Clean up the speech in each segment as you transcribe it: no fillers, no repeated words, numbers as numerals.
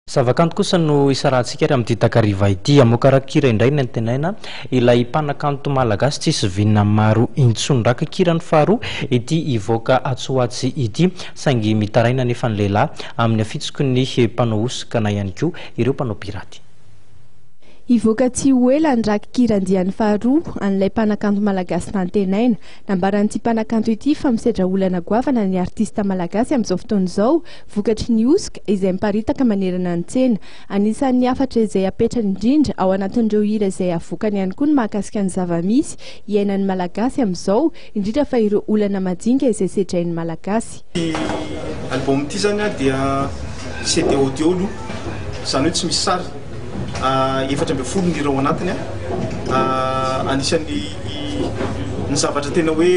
Zavakanto kosa no isarahantsika ary amin'ny takariva ity amokarakira indray ny antenaina ilay mpanakanto malagasy tsisy vinona maro intsondraka kira ny faharoa ity ivoaka atsoatsy ity saingy mitaraina nefa ny lehilahy amin'ny afitsoko ny mpanao osokana ihany koa ireo mpanao piraty. Ivoaka tsy ho ela ny rakikirandian'ny faharoa an'ilay mpanakanto malagasy nantenaina. Nambaran'ity mpanakanto ity fa misedra olana goavana ny artista malagasy amin'izao fotoana izao vokatry ny osika izay miparitaka manerana ny tsena. Anisan'ny hafatra izay apetrany indrindra ao anatin'ireo hira izay avokany ihany koa ny mahakasika ny zavamisy iainan'ny malagasy amin'izao, indrindra fa ireo olana majinga izay sedrain'ny malagasy. Album ity zany dia CD audio aloha, izany hoe tsy misy sary. Efatra ambin'ny folo ny ireo anatiny anisan'ny ny zavatra tena hoe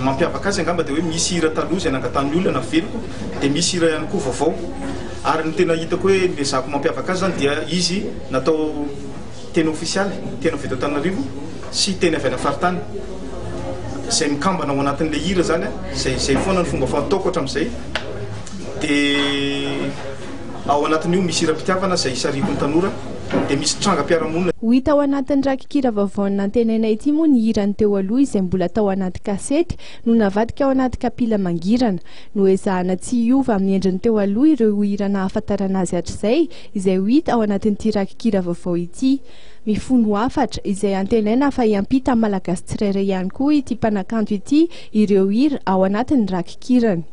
mampiavaka azy angamba dia hoe misy hira taloha izay nangatan'ny olona veloko dia misy hira ihany koa vaovao ary ny tena hitako hoe mezako mampiavaka azy zany dia izy natao tena ofisialy, tena avy eto Antananarivo sy tena avy any faritany izay mikambana ao anatin'ilay hira zany zay foana ny fomba fataoko hatramin'izay dia ao anatin'io misy hira-pitiavana izay isariko ny tanora dia misy trangam-piarahamonina. Ho hita ao anatin'ny rakikira vaovao nantenaina ity moa ny hirany teo aloha izay mbola tao anaty kasety no navadika ao anaty kapila mangirana. Noezahana tsy hiova amin'ny endriny teo aloha ireo hira nahafantarana azy hatr'izay izay ho hita ao anatin'ity rakikira vaovao ity. Mifono hafatra izay antenaina fa hiampita malagasy tsirairay ihany koa ity mpanakanto ity ireo hira ao anatin'ny rakikirany.